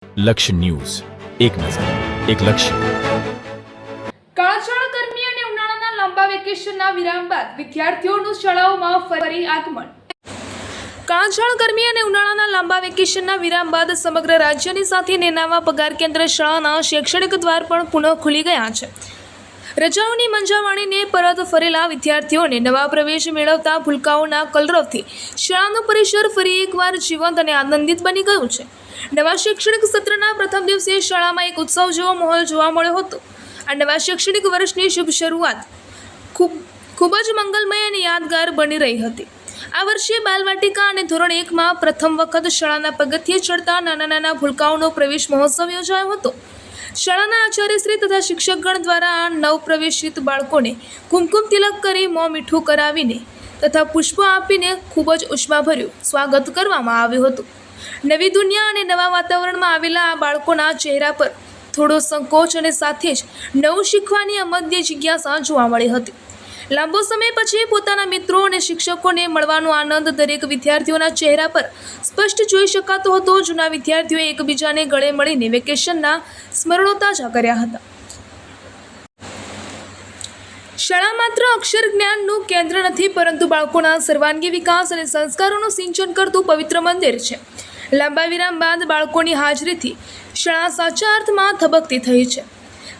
લક્ષ્ય ન્યૂઝ, એક નજર, એક લક્ષ્ય. કાળઝાળ ગરમી અને ઉનાળાના લાંબા વેકેશનના વિરામ બાદ વિદ્યાર્થીઓનું શાળાઓમાં ફરી આગમન. કાળઝાળ ગરમી અને ઉનાળાના લાંબા વેકેશનના વિરામ બાદ સમગ્ર રાજ્યની સાથે નેનાવા પગાર કેન્દ્ર શાળાના શૈક્ષણિક દ્વાર પણ પુનઃ ખુલી ગયા છે. રજાઓની મજા માણીને પરત ફરેલા વિદ્યાર્થીઓને નવા પ્રવેશ મેળવતા ભૂલકાઓના કલરવથી શાળાનું પરિસર ફરી એકવાર જીવંત અને આનંદિત બની ગયું છે. નવા શૈક્ષણિક સત્રના પ્રથમ દિવસે શાળામાં એક ઉત્સવ જેવો માહોલ જોવા મળ્યો હતો. આ નવા શૈક્ષણિક વર્ષની શુભ શરૂઆત ખૂબ જ મંગલમય અને યાદગાર બની રહી હતી. આ વર્ષે બાલવાટિકા અને ધોરણ 1માં પ્રથમ વખત શાળાના પગથિયે ચડતા નાના ભૂલકાઓનો પ્રવેશ મહોત્સવ યોજાયો હતો. શાળાના આચાર્યશ્રી તથા શિક્ષકગણ દ્વારા નવપ્રવેશિત બાળકોને કુમકુમ તિલક કરી મોં મીઠું કરાવીને તથા પુષ્પો આપીને ખૂબ જ ઉષ્માભર્યું સ્વાગત કરવામાં આવ્યું હતું. નવી દુનિયા અને નવા વાતાવરણમાં આવેલા આ બાળકોના ચહેરા પર થોડો સંકોચ અને સાથે જ નવું શીખવાની અમાદ્ય જિજ્ઞાસા જોવા મળી હતી. લાંબો સમય પછી પોતાના મિત્રો અને શિક્ષકોને મળવાનો આનંદ દરેક વિદ્યાર્થીઓના ચહેરા પર સ્પષ્ટ જોઈ શકાતો હતો. જૂના વિદ્યાર્થીઓએ એકબીજાને ગળે મળીને વેકેશનના સ્મરણો તાજા કર્યા હતા. શાળા માત્ર અક્ષર જ્ઞાનનું કેન્દ્ર નથી, પરંતુ બાળકોના સર્વાંગી વિકાસ અને સંસ્કારોનું સિંચન કરતું પવિત્ર મંદિર છે. લાંબા વિરામ બાદ બાળકોની હાજરીથી શાળા સાચા અર્થમાં ધબકતી થઈ છે.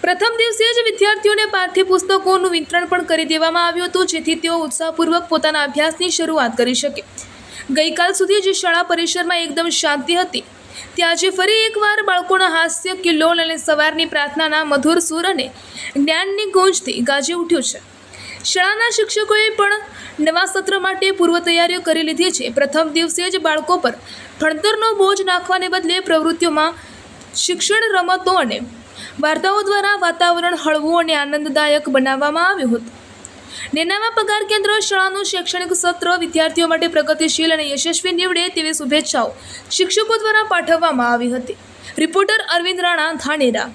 પ્રથમ દિવસે જ વિદ્યાર્થીઓને પાઠ્યપુસ્તકોનું વિતરણ પણ કરી દેવામાં આવ્યું હતું, જેથી તેઓ ઉત્સાહપૂર્વક પોતાના અભ્યાસની શરૂઆત કરી શકે. ગઈકાલ સુધી જે શાળા પરિસરમાં એકદમ શાંતિ હતી, ત્યાં આજે ફરી એકવાર બાળકોના હાસ્ય, કિલ્લોલ અને સવારની પ્રાર્થનાના મધુર સૂર અને જ્ઞાનની ગૂંજથી ગાજી ઉઠ્યું છે. શાળાના શિક્ષકોએ પણ નવા સત્ર માટે પૂર્વ તૈયારીઓ કરી લીધી છે. પ્રથમ દિવસે જ બાળકો પર ભણતરનો બોજ નાખવાને બદલે પ્રવૃત્તિઓમાં શિક્ષણ, રમતો અને વાર્તાઓ દ્વારા વાતાવરણ હળવું અને આનંદદાયક બનાવવામાં આવ્યું હતું. નેનાવા પગાર કેન્દ્ર શાળાનું શૈક્ષણિક સત્ર વિદ્યાર્થીઓ માટે પ્રગતિશીલ અને યશસ્વી નીવડે તેવી શુભેચ્છાઓ શિક્ષકો દ્વારા પાઠવવામાં આવી હતી. રિપોર્ટર અરવિંદ રાણા, ધાનેરા.